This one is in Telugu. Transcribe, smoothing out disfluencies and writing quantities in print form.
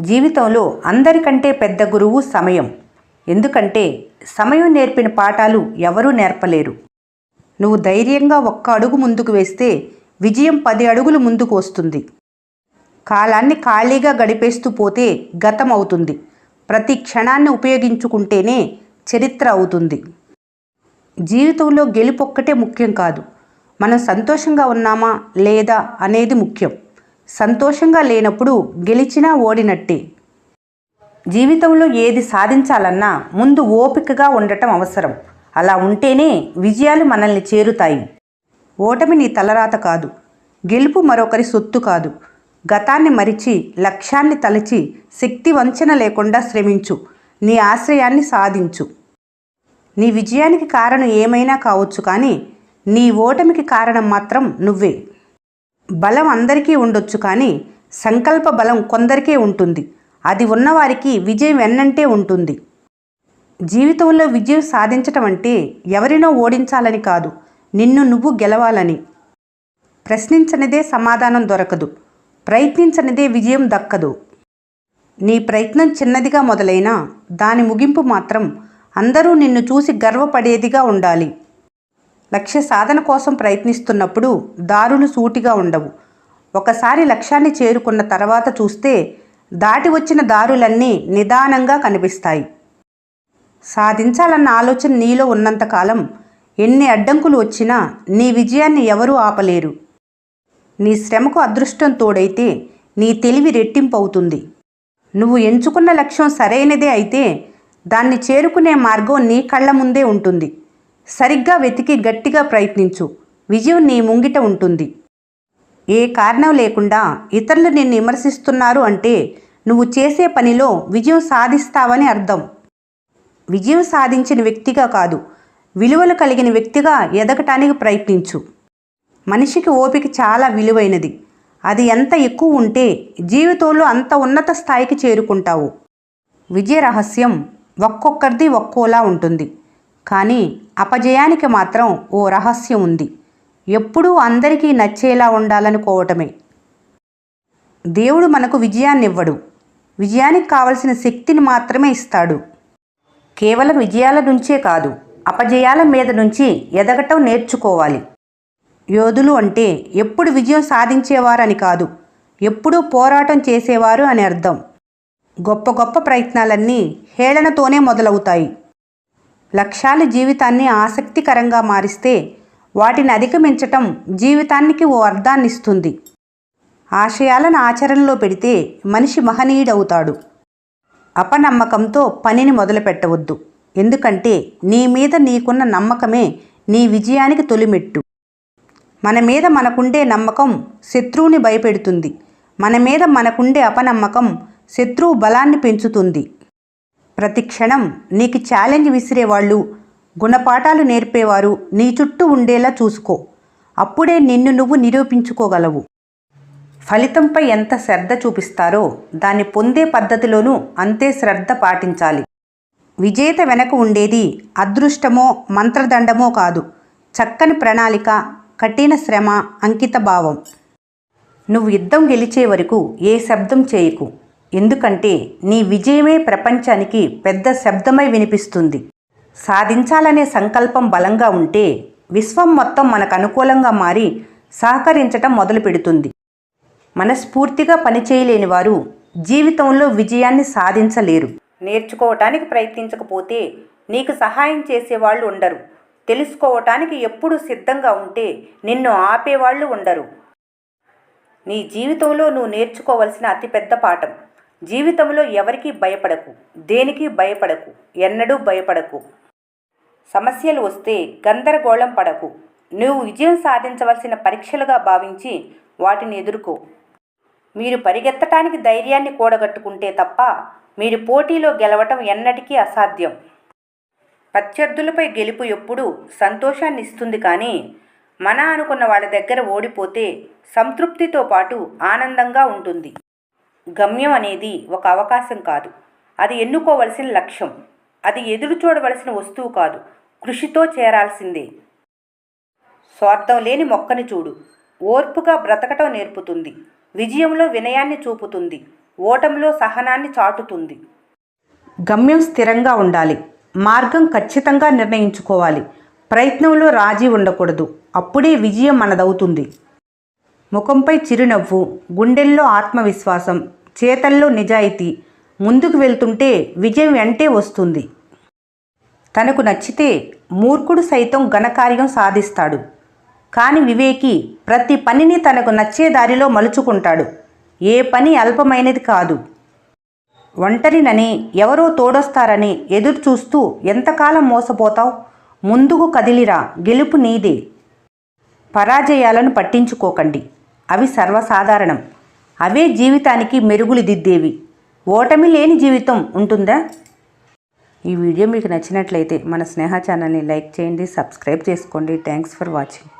జీవితంలో అందరికంటే పెద్ద గురువు సమయం. ఎందుకంటే సమయం నేర్పిన పాఠాలు ఎవరూ నేర్పలేరు. నువ్వు ధైర్యంగా ఒక్క అడుగు ముందుకు వేస్తే విజయం 10 అడుగులు ముందుకు వస్తుంది. కాలాన్ని ఖాళీగా గడిపేస్తూ పోతే గతం అవుతుంది. ప్రతి క్షణాన్ని ఉపయోగించుకుంటేనే చరిత్ర అవుతుంది. జీవితంలో గెలుపొక్కటే ముఖ్యం కాదు, మనం సంతోషంగా ఉన్నామా లేదా అనేది ముఖ్యం. సంతోషంగా లేనప్పుడు గెలిచినా ఓడినట్టే. జీవితంలో ఏది సాధించాలన్నా ముందు ఓపికగా ఉండటం అవసరం. అలా ఉంటేనే విజయాలు మనల్ని చేరుతాయి. ఓటమి నీ తలరాత కాదు, గెలుపు మరొకరి సొత్తు కాదు. గతాన్ని మరిచి లక్ష్యాన్ని తలచి శక్తి వంచన లేకుండా శ్రమించు. నీ ఆశయాన్ని సాధించు. నీ విజయానికి కారణం ఏమైనా కావచ్చు, కానీ నీ ఓటమికి కారణం మాత్రం నువ్వే. బలం అందరికీ ఉండొచ్చు, కానీ సంకల్ప బలం కొందరికే ఉంటుంది. అది ఉన్నవారికి విజయం వెన్నంటే ఉంటుంది. జీవితంలో విజయం సాధించటం అంటే ఎవరినో ఓడించాలని కాదు, నిన్ను నువ్వు గెలవాలని. ప్రశ్నించనిదే సమాధానం దొరకదు, ప్రయత్నించనిదే విజయం దక్కదు. నీ ప్రయత్నం చిన్నదిగా మొదలైనా దాని ముగింపు మాత్రం అందరూ నిన్ను చూసి గర్వపడేదిగా ఉండాలి. లక్ష్య సాధన కోసం ప్రయత్నిస్తున్నప్పుడు దారులు సూటిగా ఉండవు. ఒకసారి లక్ష్యాన్ని చేరుకున్న తర్వాత చూస్తే దాటి వచ్చిన దారులన్నీ నిదానంగా కనిపిస్తాయి. సాధించాలన్న ఆలోచన నీలో ఉన్నంతకాలం ఎన్ని అడ్డంకులు వచ్చినా నీ విజయాన్ని ఎవరూ ఆపలేరు. నీ శ్రమకు అదృష్టం తోడైతే నీ తెలివి రెట్టింపు అవుతుంది. నువ్వు ఎంచుకున్న లక్ష్యం సరైనదే అయితే దాన్ని చేరుకునే మార్గం నీ కళ్ళ ముందే ఉంటుంది. సరిగ్గా వెతికి గట్టిగా ప్రయత్నించు, విజయం నీ ముంగిట ఉంటుంది. ఏ కారణం లేకుండా ఇతరులు నిన్ను విమర్శిస్తున్నారు అంటే నువ్వు చేసే పనిలో విజయం సాధిస్తావని అర్థం. విజయం సాధించిన వ్యక్తిగా కాదు, విలువలు కలిగిన వ్యక్తిగా ఎదగటానికి ప్రయత్నించు. మనిషికి ఓపిక చాలా విలువైనది. అది ఎంత ఎక్కువ ఉంటే జీవితంలో అంత ఉన్నత స్థాయికి చేరుకుంటావు. విజయ రహస్యం ఒక్కొక్కరిది ఒక్కోలా ఉంటుంది, కానీ అపజయానికి మాత్రం ఓ రహస్యం ఉంది. ఎప్పుడూ అందరికీ నచ్చేలా ఉండాలనుకోవటమే. దేవుడు మనకు విజయాన్ని ఇవ్వడు, విజయానికి కావలసిన శక్తిని మాత్రమే ఇస్తాడు. కేవలం విజయాల నుంచే కాదు, అపజయాల మీద నుంచి ఎదగటం నేర్చుకోవాలి. యోధులు అంటే ఎప్పుడు విజయం సాధించేవారని కాదు, ఎప్పుడూ పోరాటం చేసేవారు అని అర్థం. గొప్ప గొప్ప ప్రయత్నాలన్నీ హేళనతోనే మొదలవుతాయి. లక్ష్యాలు జీవితాన్ని ఆసక్తికరంగా మారిస్తే వాటిని అధిగమించటం జీవితానికి ఓ అర్థాన్నిస్తుంది. ఆశయాలను ఆచరణలో పెడితే మనిషి మహనీయుడవుతాడు. అపనమ్మకంతో పనిని మొదలుపెట్టవద్దు, ఎందుకంటే నీ మీద నీకున్న నమ్మకమే నీ విజయానికి తొలిమెట్టు. మన మీద మనకుండే నమ్మకం శత్రువుని భయపెడుతుంది. మన మీద మనకుండే అపనమ్మకం శత్రువు బలాన్ని పెంచుతుంది. ప్రతి క్షణం నీకు ఛాలెంజ్ విసిరేవాళ్ళు, గుణపాఠాలు నేర్పేవారు నీ చుట్టూ ఉండేలా చూసుకో. అప్పుడే నిన్ను నువ్వు నిరూపించుకోగలవు. ఫలితంపై ఎంత శ్రద్ధ చూపిస్తారో దాన్ని పొందే పద్ధతిలోనూ అంతే శ్రద్ధ పాటించాలి. విజేత వెనక ఉండేది అదృష్టమో మంత్రదండమో కాదు, చక్కని ప్రణాళిక, కఠిన శ్రమ, అంకిత భావం. నువ్వు యుద్ధం గెలిచే వరకు ఏ శబ్దం చేయకు, ఎందుకంటే నీ విజయమే ప్రపంచానికి పెద్ద శబ్దమై వినిపిస్తుంది. సాధించాలనే సంకల్పం బలంగా ఉంటే విశ్వం మొత్తం మనకు అనుకూలంగా మారి సహకరించటం మొదలు పెడుతుంది. మనస్ఫూర్తిగా పనిచేయలేని వారు జీవితంలో విజయాన్ని సాధించలేరు. నేర్చుకోవటానికి ప్రయత్నించకపోతే నీకు సహాయం చేసేవాళ్ళు ఉండరు. తెలుసుకోవటానికి ఎప్పుడు సిద్ధంగా ఉంటే నిన్ను ఆపేవాళ్ళు ఉండరు. నీ జీవితంలో నువ్వు నేర్చుకోవలసిన అతిపెద్ద పాఠం: జీవితంలో ఎవరికీ భయపడకు, దేనికి భయపడకు, ఎన్నడూ భయపడకు. సమస్యలు వస్తే గందరగోళం పడకు. నువ్వు విజయం సాధించవలసిన పరీక్షలుగా భావించి వాటిని ఎదుర్కో. మీరు పరిగెత్తటానికి ధైర్యాన్ని కూడగట్టుకుంటే తప్ప మీరు పోటీలో గెలవటం ఎన్నటికీ అసాధ్యం. ప్రత్యర్థులపై గెలుపు ఎప్పుడూ సంతోషాన్ని ఇస్తుంది, కానీ మన అనుకున్న వాళ్ళ దగ్గర ఓడిపోతే సంతృప్తితో పాటు ఆనందంగా ఉంటుంది. గమ్యం అనేది ఒక అవకాశం కాదు, అది ఎన్నుకోవలసిన లక్ష్యం. అది ఎదురు చూడవలసిన వస్తువు కాదు, కృషితో చేరాల్సిందే. స్వార్థం లేని మొక్కని చూడు, ఓర్పుగా బ్రతకటం నేర్పుతుంది. విజయంలో వినయాన్ని చూపుతుంది. ఓటమిలో సహనాన్ని చాటుతుంది. గమ్యం స్థిరంగా ఉండాలి. మార్గం ఖచ్చితంగా నిర్ణయించుకోవాలి. ప్రయత్నంలో రాజీ ఉండకూడదు. అప్పుడే విజయం మనదవుతుంది. ముఖంపై చిరునవ్వు, గుండెల్లో ఆత్మవిశ్వాసం, చేతల్లో నిజాయితీ. ముందుకు వెళ్తుంటే విజయం వెంటే వస్తుంది. తనకు నచ్చితే మూర్ఖుడు సైతం ఘనకార్యం సాధిస్తాడు. కానీ వివేకి ప్రతి పనిని తనకు నచ్చే దారిలో మలుచుకుంటాడు. ఏ పని అల్పమైనది కాదు. ఒంటరినని, ఎవరో తోడొస్తారని ఎదురు చూస్తూ ఎంతకాలం మోసపోతావు? ముందుకు కదిలిరా, గెలుపు నీదే. పరాజయాలను పట్టించుకోకండి. అవి సర్వసాధారణం. అవే జీవితానికి మెరుగులు దిద్దేవి. ఓటమి లేని జీవితం ఉంటుందా? ఈ వీడియో మీకు నచ్చినట్లయితే మన స్నేహ ఛానల్ని లైక్ చేయండి, సబ్స్క్రైబ్ చేసుకోండి. Thanks for watching.